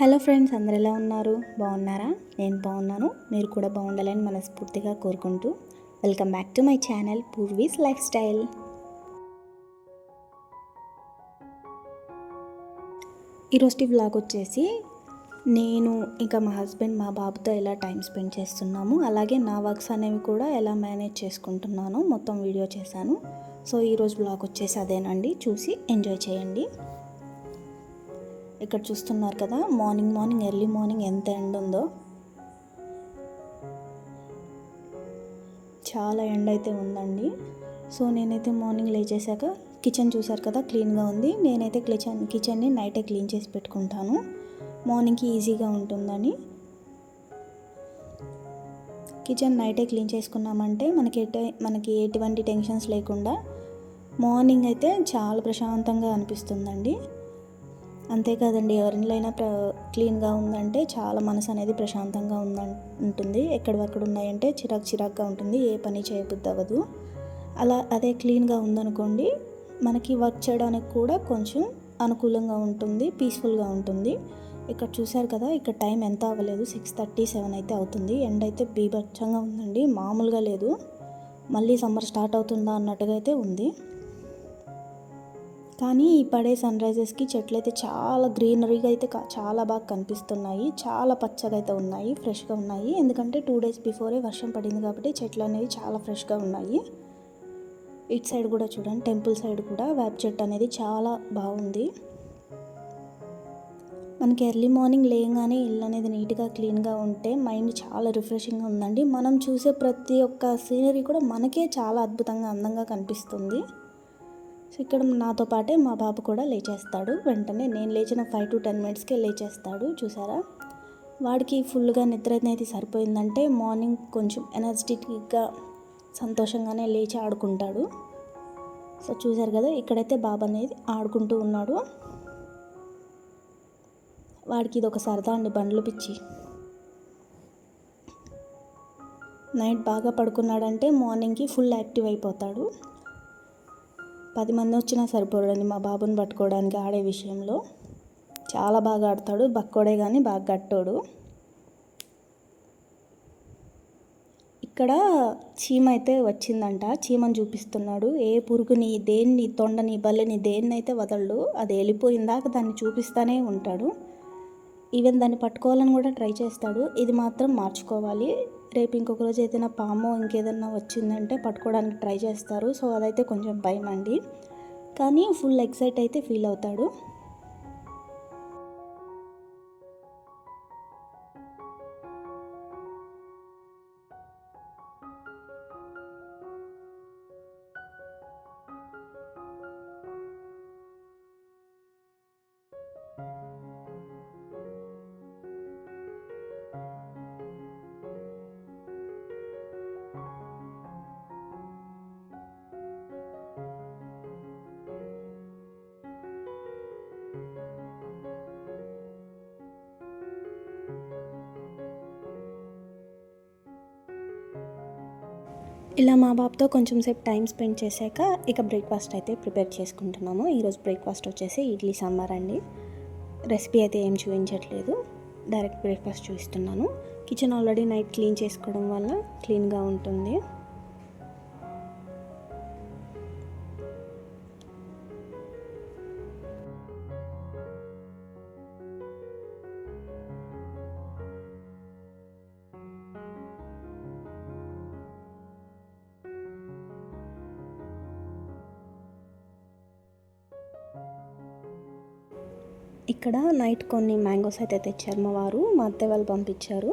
Hello friends, అందరు ఎలా ఉన్నారు? బాగున్నారా? నేను బాగున్నాను. మీరు కూడా బాగుండాలని మనస్ఫూర్తిగా కోరుకుంటూ welcome back to my channel Purvi's lifestyle. ఈరోజు వ్లాగ్ వచ్చేసి నేను ఇంకా మా హస్బెండ్ మా బాబుతో ఎలా టైం స్పెండ్ చేస్తున్నాము, అలాగే నా వర్క్స్ అనేవి కూడా ఎలా మేనేజ్ చేసుకుంటున్నాను మొత్తం వీడియో చేశాను. సో ఈరోజు వ్లాగ్ వచ్చేసి అదేనండి, చూసి ఎంజాయ్ చేయండి. ఇక్కడ చూస్తున్నారు కదా, మార్నింగ్ ఎర్లీ మార్నింగ్ ఎంత ఎండ ఉందో. చాలా ఎండ అయితే ఉందండి. సో నేనైతే మార్నింగ్ లేచేసాక కిచెన్ చూసారు కదా, క్లీన్గా ఉంది. నేనైతే కిచెన్ని నైటే క్లీన్ చేసి పెట్టుకుంటాను, మార్నింగ్కి ఈజీగా ఉంటుందని. కిచెన్ నైటే క్లీన్ చేసుకున్నామంటే మనకి ఎటువంటి టెన్షన్స్ లేకుండా మార్నింగ్ అయితే చాలా ప్రశాంతంగా అనిపిస్తుందండి. అంతేకాదండి, ఎవరినైనా క్లీన్గా ఉందంటే చాలా మనసు అనేది ప్రశాంతంగా ఉంటుంది. ఎక్కడక్కడ ఉన్నాయంటే చిరాకుగా ఉంటుంది, ఏ పని చేయబుద్ధి అవ్వదు. అదే క్లీన్గా ఉందనుకోండి, మనకి వర్క్ చేయడానికి కూడా కొంచెం అనుకూలంగా ఉంటుంది, పీస్ఫుల్గా ఉంటుంది. ఇక్కడ చూశారు కదా, ఇక్కడ టైం ఎంత అవ్వలేదు, 6:37 అయితే అవుతుంది. ఎండ అయితే బీభత్సంగా ఉందండి, మామూలుగా లేదు. మళ్ళీ సమ్మర్ స్టార్ట్ అవుతుందా అన్నట్టుగా అయితే ఉంది. కానీ ఈ పడే సన్ రైజెస్కి చెట్లు అయితే చాలా గ్రీనరీగా అయితే చాలా బాగా కనిపిస్తున్నాయి. చాలా పచ్చగా అయితే ఉన్నాయి, ఫ్రెష్గా ఉన్నాయి. ఎందుకంటే 2 days బిఫోరే వర్షం పడింది కాబట్టి చెట్లు అనేవి చాలా ఫ్రెష్గా ఉన్నాయి. ఇటు సైడ్ కూడా చూడండి, టెంపుల్ సైడ్ కూడా వేప చెట్టు అనేది చాలా బాగుంది. మనకి ఎర్లీ మార్నింగ్ లేయంగానే ఇల్లు అనేది నీట్గా క్లీన్గా ఉంటే మైండ్ చాలా రిఫ్రెషింగ్గా ఉందండి. మనం చూసే ప్రతి ఒక్క సీనరీ కూడా మనకే చాలా అద్భుతంగా అందంగా కనిపిస్తుంది. సో ఇక్కడ నాతో పాటే మా బాబు కూడా లేచేస్తాడు. వెంటనే నేను లేచిన 5 to 10 minutesకే లేచేస్తాడు. చూసారా, వాడికి ఫుల్గా నిద్ర అనేది సరిపోయిందంటే మార్నింగ్ కొంచెం ఎనర్జెటిక్గా సంతోషంగానే లేచి ఆడుకుంటాడు. సో చూసారు కదా, ఇక్కడైతే బాబు అనేది ఆడుకుంటూ ఉన్నాడు. వాడికి ఇది ఒక సరదా అండి, బండ్లు పిచ్చి. నైట్ బాగా పడుకున్నాడంటే మార్నింగ్కి ఫుల్ యాక్టివ్ అయిపోతాడు. 10 మంది వచ్చినా సరిపోడండి మా బాబుని పట్టుకోవడానికి ఆడే విషయంలో. చాలా బాగా ఆడతాడు, బక్కోడే కానీ బాగా గట్టోడు. ఇక్కడ చీమ అయితే వచ్చిందంట, చీమని చూపిస్తున్నాడు. ఏ పురుగుని, దేన్ని, తొండని, బల్లిని దేన్నైతే వదలడు. అది వెళ్ళిపోయిందాక దాన్ని చూపిస్తూనే ఉంటాడు. ఈవెన్ దాన్ని పట్టుకోవాలని కూడా ట్రై చేస్తాడు. ఇది మాత్రం మార్చుకోవాలి. రేపు ఇంకొక రోజు ఏదైనా పాము ఇంకేదన్నా వచ్చిందంటే పట్టుకోవడానికి ట్రై చేస్తారు. సో అదైతే కొంచెం భయం అండి, కానీ ఫుల్ ఎక్సైట్ అయితే ఫీల్ అవుతాడు. ఇలా మా బాబుతో కొంచెం సేపు టైం స్పెండ్ చేశాక ఇక బ్రేక్ఫాస్ట్ అయితే ప్రిపేర్ చేసుకుంటున్నాము. ఈరోజు బ్రేక్ఫాస్ట్ వచ్చేసి ఇడ్లీ సాంబార్ అండి. రెసిపీ అయితే ఏం చూపించట్లేదు, డైరెక్ట్ బ్రేక్ఫాస్ట్ చూపిస్తున్నాను. కిచెన్ ఆల్రెడీ నైట్ క్లీన్ చేసుకోవడం వల్ల క్లీన్గా ఉంటుంది. ఇక్కడ నైట్ కొన్ని మ్యాంగోస్ అయితే తెచ్చారు మా వారు, మా అత్తయ్య వాళ్ళు పంపించారు.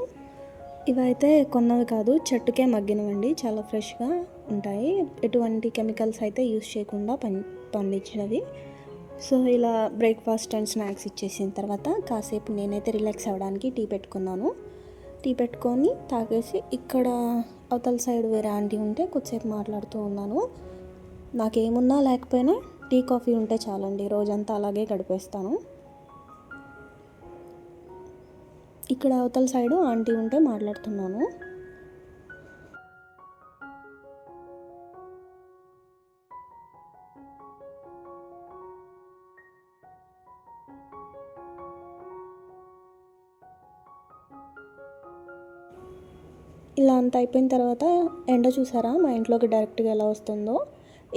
ఇవైతే కొన్నవి కాదు, చెట్టుకే మగ్గినవండి, చాలా ఫ్రెష్గా ఉంటాయి. ఎటువంటి కెమికల్స్ అయితే యూస్ చేయకుండా పండించినవి. సో ఇలా బ్రేక్ఫాస్ట్ అండ్ స్నాక్స్ ఇచ్చేసిన తర్వాత కాసేపు నేనైతే రిలాక్స్ అవ్వడానికి టీ పెట్టుకున్నాను. టీ పెట్టుకొని తాగేసి ఇక్కడ అవతల సైడ్ వేరే ఆంటీ ఉంటే కొద్దిసేపు మాట్లాడుతూ ఉన్నాను. నాకేమున్నా లేకపోయినా టీ కాఫీ ఉంటే చాలండి, రోజంతా అలాగే గడిపేస్తాను. ఇక్కడ అవతల సైడు ఆంటీ ఉంటే మాట్లాడుతున్నాను. ఇలా అంత అయిపోయిన తర్వాత ఎండ చూసారా మా ఇంట్లోకి డైరెక్ట్గా ఎలా వస్తుందో.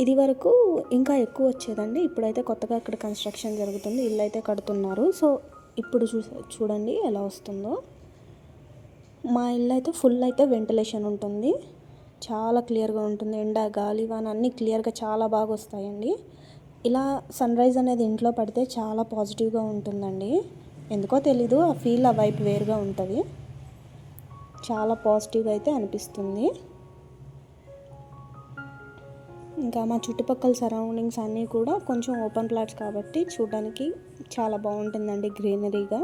ఇది వరకు ఇంకా ఎక్కువ వచ్చేదండి. ఇప్పుడైతే కొత్తగా ఇక్కడ కన్స్ట్రక్షన్ జరుగుతుంది, ఇల్లు అయితే కడుతున్నారు. సో ఇప్పుడు చూడండి ఎలా వస్తుందో. మా ఇల్లు అయితే ఫుల్ అయితే వెంటిలేషన్ ఉంటుంది, చాలా క్లియర్గా ఉంటుంది. ఎండ గాలి వాన అన్నీ క్లియర్గా చాలా బాగా వస్తాయండి. ఇలా సన్ రైజ్ అనేది ఇంట్లో పడితే చాలా పాజిటివ్గా ఉంటుందండి. ఎందుకో తెలీదు, ఆ ఫీల్ ఆ వైపు వేరుగా ఉంటుంది. చాలా పాజిటివ్గా అయితే అనిపిస్తుంది. ఇంకా మా చుట్టుపక్కల సరౌండింగ్స్ అన్నీ కూడా కొంచెం ఓపెన్ ప్లాట్స్ కాబట్టి చూడడానికి చాలా బాగుంటుందండి, గ్రీనరీగా.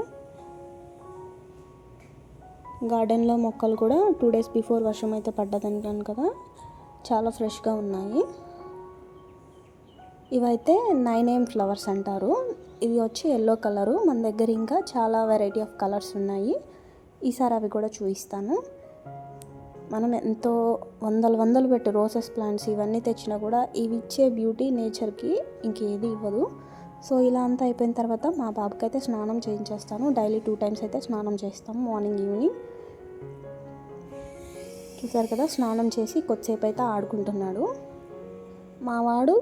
గార్డెన్లో మొక్కలు కూడా 2 days బిఫోర్ వర్షం అయితే పడ్డదనుకున్నాను కదా, చాలా ఫ్రెష్గా ఉన్నాయి. ఇవైతే 9am ఫ్లవర్స్ అంటారు. ఇవి వచ్చి ఎల్లో కలరు. మన దగ్గర ఇంకా చాలా వెరైటీ ఆఫ్ కలర్స్ ఉన్నాయి. ఈసారి అవి కూడా చూపిస్తాను. మనం ఎంతో వందలు పెట్టి రోసెస్ ప్లాంట్స్ ఇవన్నీ తెచ్చినా కూడా ఇవి ఇచ్చే బ్యూటీ నేచర్కి ఇంకేది ఇవ్వదు. సో ఇలా అంతా అయిపోయిన తర్వాత మా బాబుకి అయితే స్నానం చేయించేస్తాను. డైలీ 2 times అయితే స్నానం చేస్తాము, మార్నింగ్ ఈవినింగ్. చూసారు కదా, స్నానం చేసి కొద్దిసేపు అయితే ఆడుకుంటున్నాడు. మా వాడు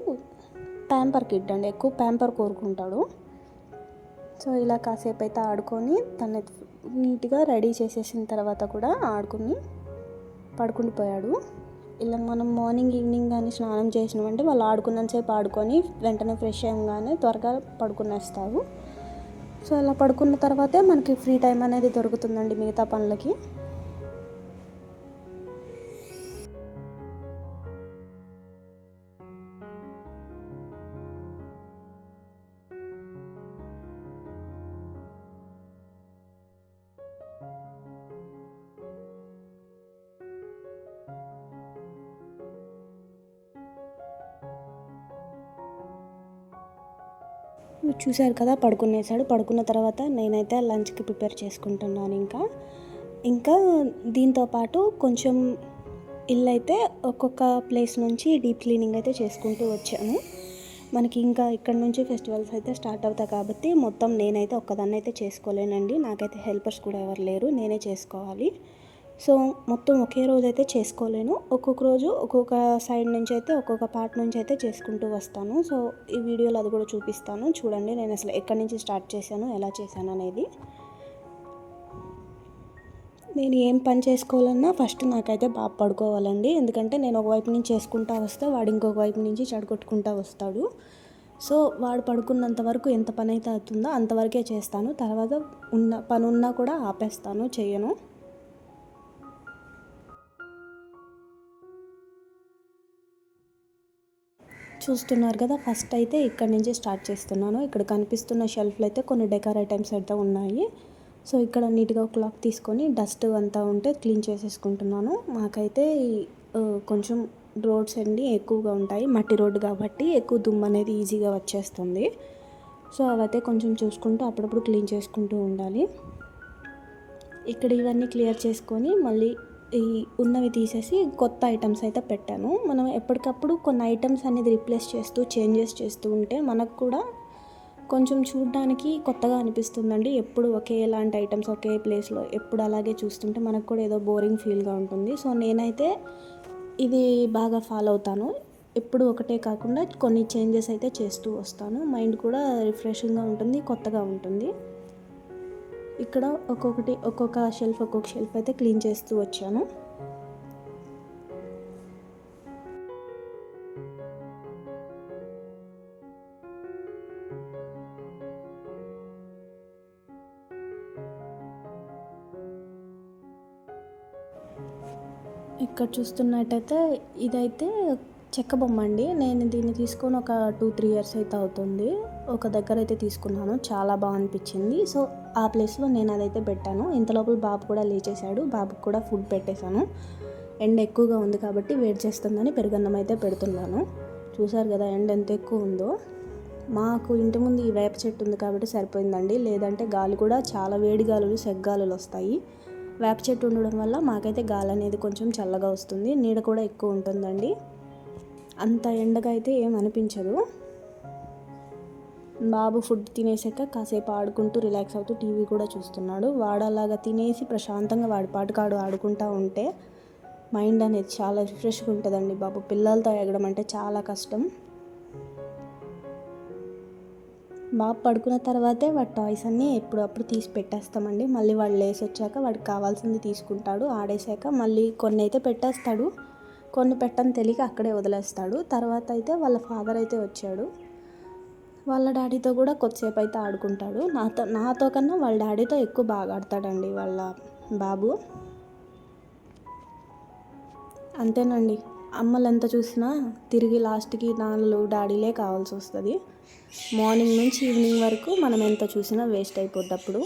ప్యాంపర్ కిడ్ అండి, ఎక్కువ ప్యాంపర్ కోరుకుంటాడు. సో ఇలా కాసేపు అయితే ఆడుకొని తను నీట్గా రెడీ చేసేసిన తర్వాత కూడా ఆడుకుని పడుకుని పోయాడు. ఇలా మనం మార్నింగ్ ఈవినింగ్ కానీ స్నానం చేసినామంటే వాళ్ళు ఆడుకున్నంతసేపు ఆడుకొని వెంటనే ఫ్రెష్ అయ్యంగానే త్వరగా పడుకునేస్తారు. సో ఇలా పడుకున్న తర్వాతే మనకి ఫ్రీ టైం అనేది దొరుకుతుందండి మిగతా పనులకి. చూశారు కదా, పడుకునేసాడు. పడుకున్న తర్వాత నేనైతే లంచ్కి ప్రిపేర్ చేసుకుంటున్నాను. ఇంకా దీంతోపాటు కొంచెం ఇల్లు అయితే ఒక్కొక్క ప్లేస్ నుంచి డీప్ క్లీనింగ్ అయితే చేసుకుంటూ వచ్చాను. మనకి ఇంకా ఇక్కడ నుంచి ఫెస్టివల్స్ అయితే స్టార్ట్ అవుతాయి కాబట్టి మొత్తం నేనైతే ఒక్కదాన్ని అయితే చేసుకోలేనండి. నాకైతే హెల్పర్స్ కూడా ఎవరు లేరు, నేనే చేసుకోవాలి. సో మొత్తం ఒకే రోజు అయితే చేసుకోలేను. ఒక్కొక్క రోజు ఒక్కొక్క సైడ్ నుంచి అయితే ఒక్కొక్క పార్ట్ నుంచి అయితే చేసుకుంటూ వస్తాను. సో ఈ వీడియోలో అది కూడా చూపిస్తాను. చూడండి నేను అసలు ఎక్కడి నుంచి స్టార్ట్ చేశాను, ఎలా చేశాను అనేది. నేను ఏం పని చేసుకోవాలన్నా ఫస్ట్ నాకైతే బాగా పడుకోవాలండి. ఎందుకంటే నేను ఒకవైపు నుంచి చేసుకుంటా వస్తే వాడు ఇంకొక వైపు నుంచి చెడగొట్టుకుంటా వస్తాడు. సో వాడు పడుకున్నంత వరకు ఎంత పని అయితే అవుతుందో అంతవరకే చేస్తాను. తర్వాత పని ఉన్నా కూడా ఆపేస్తాను, చేయను. చూస్తున్నారు కదా, ఫస్ట్ అయితే ఇక్కడ నుంచి స్టార్ట్ చేస్తున్నాను. ఇక్కడ కనిపిస్తున్న షెల్ఫ్లో అయితే కొన్ని డెకర్ ఐటమ్స్ అయితే ఉన్నాయి. సో ఇక్కడ నీట్గా క్లాత్ తీసుకొని డస్ట్ అంతా ఉంటే క్లీన్ చేసేసుకుంటున్నాను. మాకైతే కొంచెం రోడ్స్ అన్నీ ఎక్కువగా ఉంటాయి, మట్టి రోడ్డు కాబట్టి ఎక్కువ దుమ్ము అనేది ఈజీగా వచ్చేస్తుంది. సో అవైతే కొంచెం చూసుకుంటూ అప్పుడప్పుడు క్లీన్ చేసుకుంటూ ఉండాలి. ఇక్కడ ఇవన్నీ క్లియర్ చేసుకొని మళ్ళీ ఈ ఉన్నవి తీసేసి కొత్త ఐటమ్స్ అయితే పెట్టాను. మనం ఎప్పటికప్పుడు కొన్ని ఐటమ్స్ అనేది రీప్లేస్ చేస్తూ చేంజెస్ చేస్తూ ఉంటే మనకు కూడా కొంచెం చూడడానికి కొత్తగా అనిపిస్తుందండి. ఎప్పుడు ఒకేలాంటి ఐటమ్స్ ఒకే ప్లేస్లో ఎప్పుడు అలాగే చూస్తుంటే మనకు కూడా ఏదో బోరింగ్ ఫీల్గా ఉంటుంది. సో నేనైతే ఇది బాగా ఫాలో అవుతాను. ఎప్పుడు ఒకటే కాకుండా కొన్ని చేంజెస్ అయితే చేస్తూ వస్తాను. మైండ్ కూడా రిఫ్రెషింగ్గా ఉంటుంది, కొత్తగా ఉంటుంది. ఇక్కడ ఒక్కొక్క షెల్ఫ్ అయితే క్లీన్ చేస్తూ వచ్చాను. ఇక్కడ చూస్తున్నట్టయితే ఇదైతే చెక్క బొమ్మ అండి. నేను దీన్ని తీసుకొని ఒక 2-3 years అయితే అవుతుంది. ఒక దగ్గర అయితే తీసుకున్నాను, చాలా బాగా అనిపించింది. సో ఆ ప్లేస్లో నేను అదైతే పెట్టాను. ఇంతలోపల బాబు కూడా లేచేశాడు, బాబుకి కూడా ఫుడ్ పెట్టేశాను. ఎండ ఎక్కువగా ఉంది కాబట్టి వేడి చేస్తుందని పెరుగన్నం అయితే పెడుతున్నాను. చూసారు కదా ఎండ ఎంత ఎక్కువ ఉందో. మాకు ఇంటి ముందు ఈ వేప చెట్టు ఉంది కాబట్టి సరిపోయిందండి, లేదంటే గాలి కూడా చాలా వేడి గాలులు, సెగ్గాలులు వస్తాయి. వేప చెట్టు ఉండడం వల్ల మాకైతే గాలి అనేది కొంచెం చల్లగా వస్తుంది, నీడ కూడా ఎక్కువ ఉంటుందండి. అంత ఎండగా అయితే ఏం అనిపించదు. బాబు ఫుడ్ తినేసాక కాసేపు ఆడుకుంటూ రిలాక్స్ అవుతూ టీవీ కూడా చూస్తున్నాడు. వాడు అలాగా తినేసి ప్రశాంతంగా వాడి పాటుకాడు ఆడుకుంటూ ఉంటే మైండ్ అనేది చాలా రిఫ్రెష్గా ఉంటుందండి బాబు. పిల్లలతో ఎగడం అంటే చాలా కష్టం. బాబు పడుకున్న తర్వాతే వాడి టాయ్స్ అన్నీ ఎప్పుడప్పుడు తీసి పెట్టేస్తామండి. మళ్ళీ వాడు లేసి వచ్చాక వాడికి కావాల్సింది తీసుకుంటాడు. ఆడేసాక మళ్ళీ కొన్ని అయితే పెట్టేస్తాడు, కొన్ని పెట్టని తెలియక అక్కడే వదిలేస్తాడు. తర్వాత అయితే వాళ్ళ ఫాదర్ అయితే వచ్చాడు. వాళ్ళ డాడీతో కూడా కొద్దిసేపు అయితే ఆడుకుంటాడు. నాతో కన్నా వాళ్ళ డాడీతో ఎక్కువ బాగా ఆడతాడండి వాళ్ళ బాబు. అంతేనండి, అమ్మలు ఎంత చూసినా తిరిగి లాస్ట్కి నాన్నలు డాడీలే కావాల్సి వస్తుంది. మార్నింగ్ నుంచి ఈవినింగ్ వరకు మనం ఎంత చూసినా వేస్ట్ అయిపోద్ది అప్పుడు.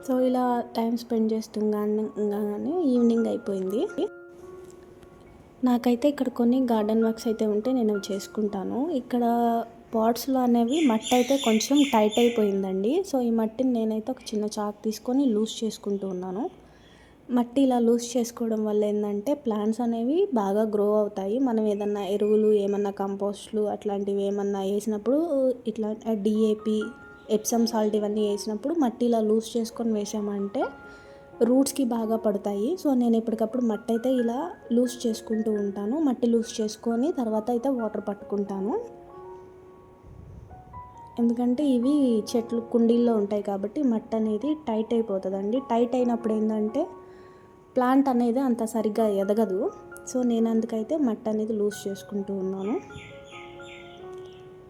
సో ఇలా టైం స్పెండ్ చేస్తుండగానే ఈవినింగ్ అయిపోయింది. నాకైతే ఇక్కడ కొన్ని గార్డెన్ వర్క్స్ అయితే ఉంటే నేను అవి చేసుకుంటాను. ఇక్కడ పాట్స్లో అనేవి మట్టి అయితే కొంచెం టైట్ అయిపోయిందండి. సో ఈ మట్టిని నేనైతే ఒక చిన్న చాక్ తీసుకొని లూజ్ చేసుకుంటూ ఉన్నాను. మట్టి ఇలా లూజ్ చేసుకోవడం వల్ల ఏంటంటే ప్లాంట్స్ అనేవి బాగా గ్రో అవుతాయి. మనం ఏదన్నా ఎరువులు ఏమన్నా కంపోస్ట్లు అట్లాంటివి ఏమన్నా వేసినప్పుడు, ఇట్లా డిఏపి, ఎప్సమ్ సాల్ట్ ఇవన్నీ వేసినప్పుడు మట్టి ఇలా లూజ్ చేసుకొని వేసామంటే రూట్స్కి బాగా పడతాయి. సో నేను ఎప్పటికప్పుడు మట్టి అయితే ఇలా లూజ్ చేసుకుంటూ ఉంటాను. మట్టి లూజ్ చేసుకొని తర్వాత అయితే వాటర్ పట్టుకుంటాను. ఎందుకంటే ఇవి చెట్లు కుండీల్లో ఉంటాయి కాబట్టి మట్టి అనేది టైట్ అయిపోతుందండి. టైట్ అయినప్పుడు ఏంటంటే ప్లాంట్ అనేది అంత సరిగ్గా ఎదగదు. సో నేను అందుకైతే మట్టి అనేది లూజ్ చేసుకుంటూ ఉన్నాను.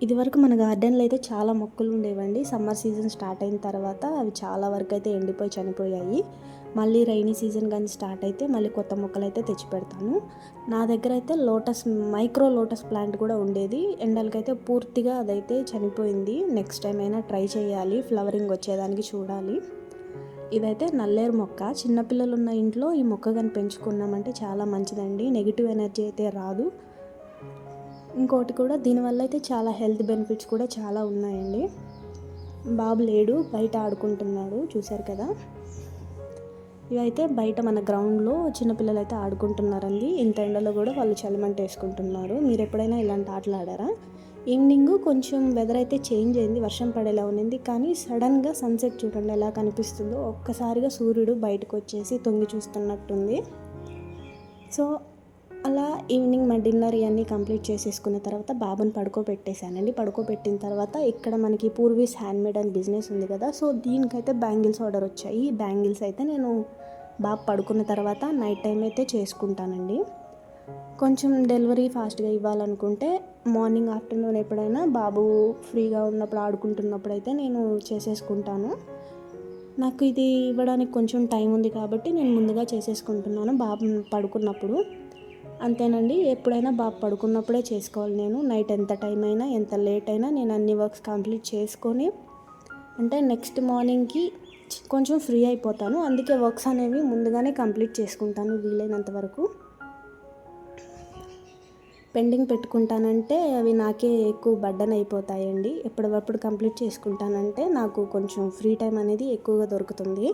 ఇదివరకు మన గార్డెన్లో అయితే చాలా మొక్కలు ఉండేవండి. సమ్మర్ సీజన్ స్టార్ట్ అయిన తర్వాత అవి చాలా వరకు అయితే ఎండిపోయి చనిపోయాయి. మళ్ళీ రైనీ సీజన్ కానీ స్టార్ట్ అయితే మళ్ళీ కొత్త మొక్కలు అయితే తెచ్చి పెడతాను. నా దగ్గర అయితే మైక్రో లోటస్ ప్లాంట్ కూడా ఉండేది. ఎండలకైతే పూర్తిగా అదైతే చనిపోయింది. నెక్స్ట్ టైం అయినా ట్రై చేయాలి, ఫ్లవరింగ్ వచ్చేదానికి చూడాలి. ఇదైతే నల్లేరు మొక్క. చిన్నపిల్లలు ఉన్న ఇంట్లో ఈ మొక్క కానీ పెంచుకున్నామంటే చాలా మంచిదండి. నెగిటివ్ ఎనర్జీ అయితే రాదు. ఇంకోటి కూడా దీనివల్ల అయితే చాలా హెల్త్ బెనిఫిట్స్ కూడా చాలా ఉన్నాయండి. బాబు లేడు, బయట ఆడుకుంటున్నాడు, చూశారు కదా. ఇవైతే బయట మన గ్రౌండ్లో చిన్నపిల్లలు అయితే ఆడుకుంటున్నారండి. ఇంత ఎండలో కూడా వాళ్ళు చలిమంట వేసుకుంటున్నారు. మీరు ఎప్పుడైనా ఇలాంటి ఆటలు ఆడారా? ఈవినింగ్ కొంచెం వెదర్ అయితే చేంజ్ అయింది, వర్షం పడేలా ఉన్నింది. కానీ సడన్గా సన్సెట్ చూడండి ఎలా కనిపిస్తుందో. ఒక్కసారిగా సూర్యుడు బయటకు వచ్చేసి తొంగి చూస్తున్నట్టుంది. సో అలా ఈవినింగ్ మా డిన్నర్ ఇవన్నీ కంప్లీట్ చేసేసుకున్న తర్వాత బాబుని పడుకోబెట్టేశానండి. పడుకోబెట్టిన తర్వాత ఇక్కడ మనకి పూర్వీస్ హ్యాండ్మేడ్ అండ్ బిజినెస్ ఉంది కదా. సో దీనికైతే బ్యాంగిల్స్ ఆర్డర్ వచ్చాయి. ఈ బ్యాంగిల్స్ అయితే నేను బాబు పడుకున్న తర్వాత నైట్ టైం అయితే చేసుకుంటానండి. కొంచెం డెలివరీ ఫాస్ట్గా ఇవ్వాలనుకుంటే మార్నింగ్ ఆఫ్టర్నూన్ ఎప్పుడైనా బాబు ఫ్రీగా ఉన్నప్పుడు ఆడుకుంటున్నప్పుడు అయితే నేను చేసేసుకుంటాను. నాకు ఇది ఇవ్వడానికి కొంచెం టైం ఉంది కాబట్టి నేను ముందుగా చేసేసుకుంటున్నాను బాబు పడుకున్నప్పుడు. అంతేనండి, ఎప్పుడైనా బాబు పడుకున్నప్పుడే చేసుకోవాలి. నేను నైట్ ఎంత టైం అయినా ఎంత లేట్ అయినా నేను అన్ని వర్క్స్ కంప్లీట్ చేసుకొని అంటే నెక్స్ట్ మార్నింగ్కి కొంచెం ఫ్రీ అయిపోతాను. అందుకే వర్క్స్ అనేవి ముందుగానే కంప్లీట్ చేసుకుంటాను వీలైనంత వరకు. పెండింగ్ పెట్టుకుంటానంటే అవి నాకే ఎక్కువ బర్డెన్ అయిపోతాయండి. ఎప్పటికప్పుడు కంప్లీట్ చేసుకుంటానంటే నాకు కొంచెం ఫ్రీ టైం అనేది ఎక్కువగా దొరుకుతుంది.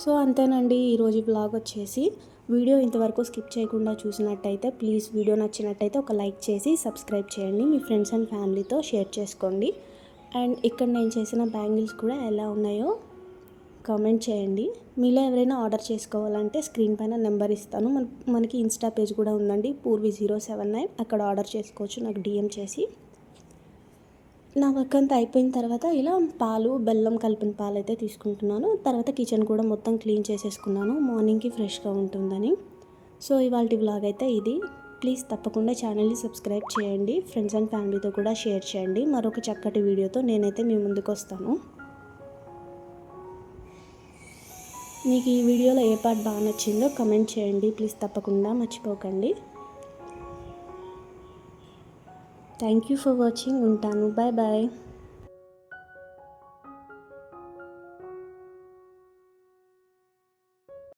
సో అంతేనండి, ఈరోజు బ్లాగ్ వచ్చేసి వీడియో ఇంతవరకు స్కిప్ చేయకుండా చూసినట్టయితే ప్లీజ్ వీడియో నచ్చినట్టయితే ఒక లైక్ చేసి సబ్స్క్రైబ్ చేయండి. మీ ఫ్రెండ్స్ అండ్ ఫ్యామిలీతో షేర్ చేసుకోండి. అండ్ ఇక్కడ నేను చేసిన బ్యాంగిల్స్ కూడా ఎలా ఉన్నాయో కామెంట్ చేయండి. మీలో ఎవరైనా ఆర్డర్ చేసుకోవాలంటే స్క్రీన్ పైన నెంబర్ ఇస్తాను. మనకి ఇన్స్టా పేజ్ కూడా ఉందండి, పూర్వి079. అక్కడ ఆర్డర్ చేసుకోవచ్చు నాకు డిఎం చేసి. నా వర్క్ అంతా అయిపోయిన తర్వాత ఇలా పాలు బెల్లం కలిపిన పాలు అయితే తీసుకుంటున్నాను. తర్వాత కిచెన్ కూడా మొత్తం క్లీన్ చేసేసుకున్నాను మార్నింగ్కి ఫ్రెష్గా ఉంటుందని. సో ఇవాళ వ్లాగ్ అయితే ఇది. ప్లీజ్ తప్పకుండా ఛానల్ని సబ్స్క్రైబ్ చేయండి. ఫ్రెండ్స్ అండ్ ఫ్యామిలీతో కూడా షేర్ చేయండి. మరొక చక్కటి వీడియోతో నేనైతే మీ ముందుకు వస్తాను. మీకు ఈ వీడియోలో ఏ పార్ట్ బాగా నచ్చిందో కమెంట్ చేయండి ప్లీజ్, తప్పకుండా మర్చిపోకండి. Thank you for watching. ఉంటాను, బాయ్ బాయ్.